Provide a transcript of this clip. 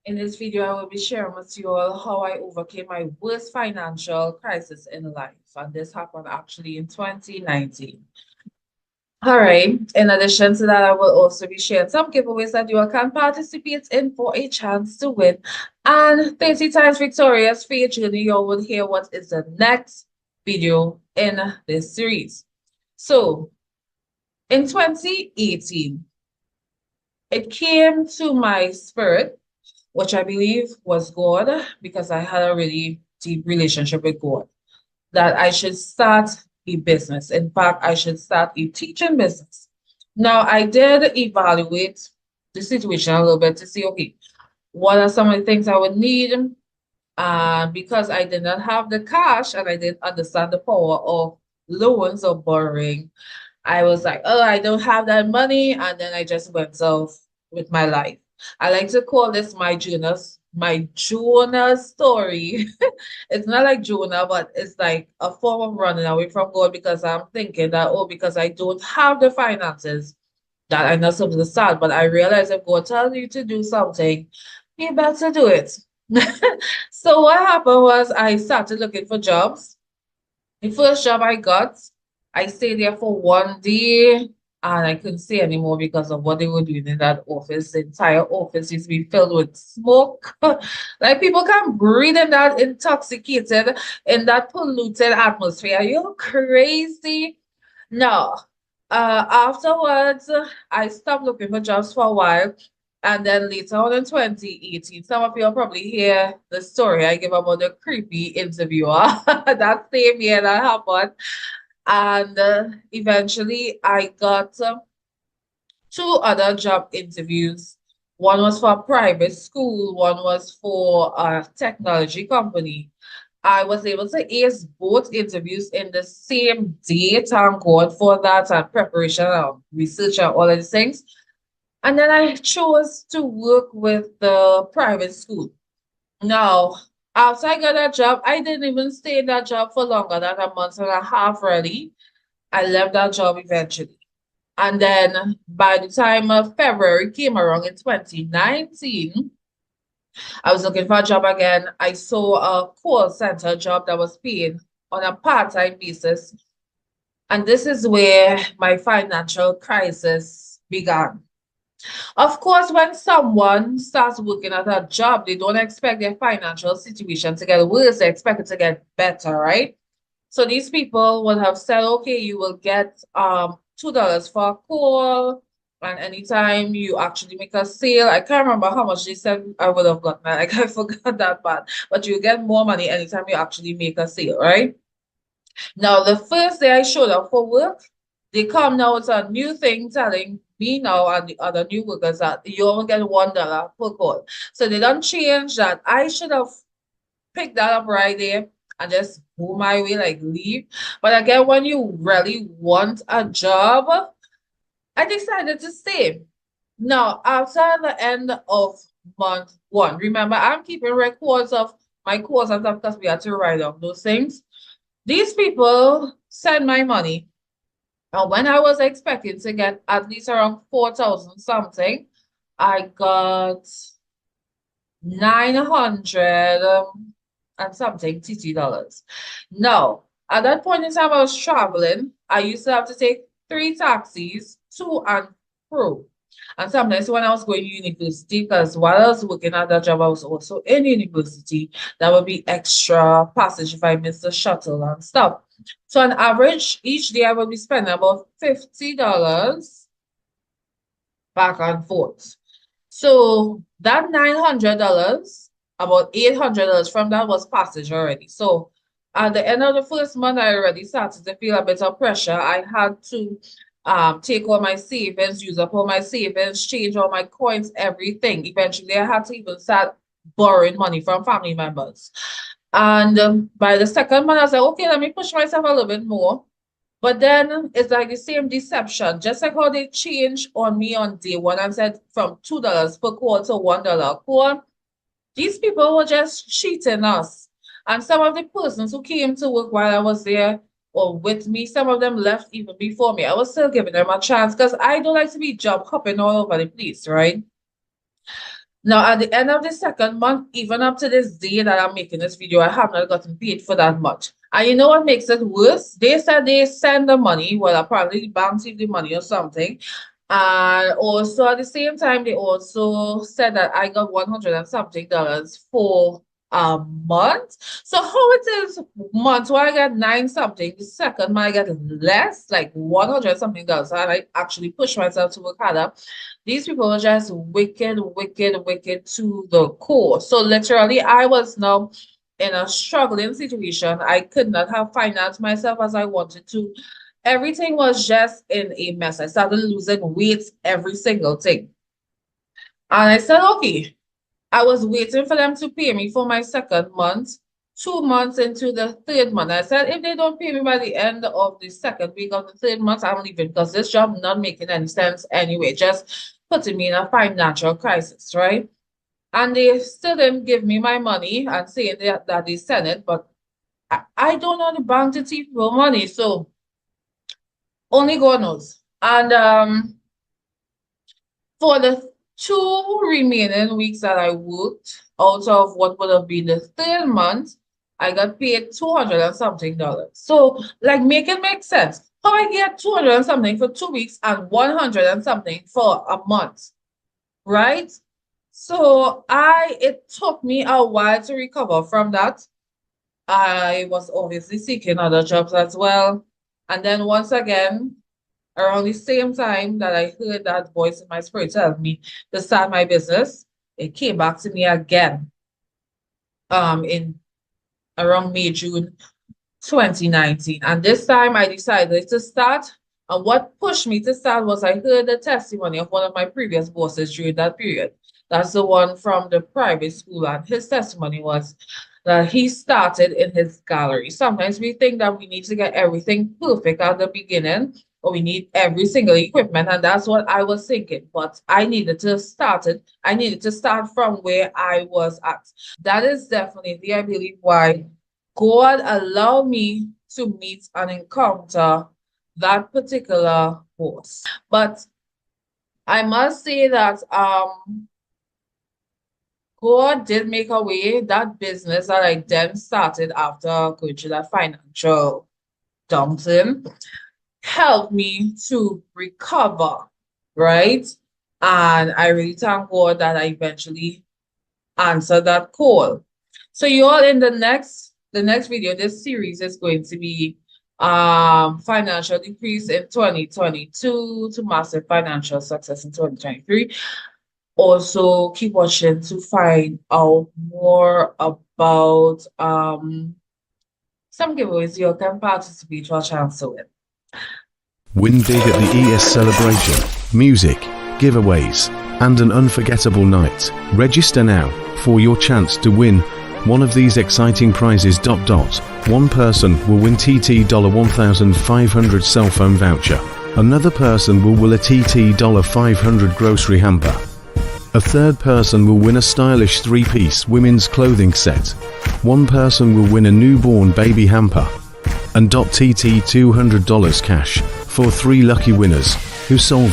In this video, I will be sharing with you all how I overcame my worst financial crisis in life. And this happened actually in 2019. All right. In addition to that, I will also be sharing some giveaways that you all can participate in for a chance to win. And 30 times victorious for your journey. You all will hear what is the next video in this series. So in 2018, it came to my spirit, which I believe was God, because I had a really deep relationship with God, that I should start a business. In fact, I should start a teaching business. Now, I did evaluate the situation a little bit to see, okay, what are some of the things I would need? Because I did not have the cash and I didn't understand the power of loans or borrowing, I was like, oh, I don't have that money. And then I just went off with my life. I like to call this my Jonah story. It's not like Jonah, but it's like a form of running away from God because I'm thinking that, oh, because I don't have the finances, that I'm not supposed to start. But I realize if God tells you to do something, you better do it. So what happened was I started looking for jobs. The first job I got, I stayed there for 1 day and I couldn't stay anymore because of what they were doing in that office. The entire office used to be filled with smoke. Like people can't breathe in that intoxicated, in that polluted atmosphere. Are you crazy? No. Afterwards, I stopped looking for jobs for a while. And then later on in 2018, some of you will probably hear the story I give about the creepy interviewer. That same year that happened. And eventually I got two other job interviews. One was for a private school, one was for a technology company. I was able to ace both interviews in the same day. Thank God for that and preparation and research and all of these things. And then I chose to work with the private school. Now, after I got that job, I didn't even stay in that job for longer than a month and a half, really. I left that job eventually. And then by the time of February came around in 2019, I was looking for a job again. I saw a call center job that was paying on a part-time basis. And this is where my financial crisis began. Of course, when someone starts working at a job, they don't expect their financial situation to get worse. They expect it to get better, right? So these people would have said, okay, you will get $2 for a call, and anytime you actually make a sale, I can't remember how much they said I would have gotten. Like I forgot that part, but you get more money anytime you actually make a sale, right? Now, the first day I showed up for work, they come now with a new thing telling me now and the other new workers that you only get $1 per call. So they don't change that. I should have picked that up right there and just go my way, like leave. But again, when you really want a job, I decided to stay. Now, after the end of month one, remember, I'm keeping records of my course and stuff because we had to write off those things. These people send my money. And when I was expecting to get at least around 4,000 something, I got 900 and something TT dollars. Now, at that point in time, I was traveling. I used to have to take 3 taxis to and fro. And sometimes when I was going to university, because while I was working at that job, I was also in university, that would be extra passage if I missed the shuttle and stuff. So on average, each day I would be spending about $50 back and forth. So that $900, about $800 from that was passage already. So at the end of the first month, I already started to feel a bit of pressure. I had to take all my savings, use up all my savings, change all my coins, everything. Eventually, I had to even start borrowing money from family members. And by the second month, I was like, okay, let me push myself a little bit more. But then it's like the same deception, just like how they changed on me on day one and said from $2 per call to $1 call. These people were just cheating us. And some of the persons who came to work while I was there or with me, some of them left even before me. I was still giving them a chance because I don't like to be job hopping all over the place, right? Now, at the end of the second month, even up to this day that I'm making this video, I have not gotten paid for that much. And you know what makes it worse? They said they send the money. Well, apparently the bank received the money or something. And also at the same time, they also said that I got 100 and something dollars for a month. So how it is month where I get 9 something, the second month I get less, like 100 something dollars. And I actually push myself to work harder. These people are just wicked, wicked, wicked to the core. So literally, I was now in a struggling situation. I could not have financed myself as I wanted to. Everything was just in a mess. I started losing weight, every single thing. And I said, okay, I was waiting for them to pay me for my second month, 2 months into the third month. I said, if they don't pay me by the end of the second week of the third month, I'm leaving because this job not making any sense anyway, just putting me in a financial crisis, right? And they still didn't give me my money and saying that they sent it, but I don't know the bank to take people money, so only God knows. And for the 2 remaining weeks that I worked, out of what would have been the third month, I got paid 200 and something dollars. So, like, make it make sense. How I get 200 and something for 2 weeks and 100 and something for a month, right? So it took me a while to recover from that. I was obviously seeking other jobs as well. And then once again, around the same time that I heard that voice in my spirit tell me to start my business, it came back to me again in around May, June 2019. And this time I decided to start. And what pushed me to start was I heard the testimony of one of my previous bosses during that period. That's the one from the private school. And his testimony was that he started in his gallery. Sometimes we think that we need to get everything perfect at the beginning, or we need every single equipment. And that's what I was thinking. But I needed to start it. I needed to start from where I was at. That is definitely, I believe, why God allowed me to meet and encounter that particular boss. But I must say that God did make a way. That business that I then started after going through that financial downturn helped me to recover, right? And I really thank God that I eventually answered that call. So you all, in the next video, this series is going to be financial decrease in 2022 to massive financial success in 2023. Also, keep watching to find out more about some giveaways you can participate for a chance to win. Win big at the ES celebration, music, giveaways, and an unforgettable night. Register now for your chance to win one of these exciting prizes. One person will win TT $1,500 cell phone voucher. Another person will win a TT $500 grocery hamper. A third person will win a stylish 3-piece women's clothing set. One person will win a newborn baby hamper. And TT $200 cash for 3 lucky winners who solve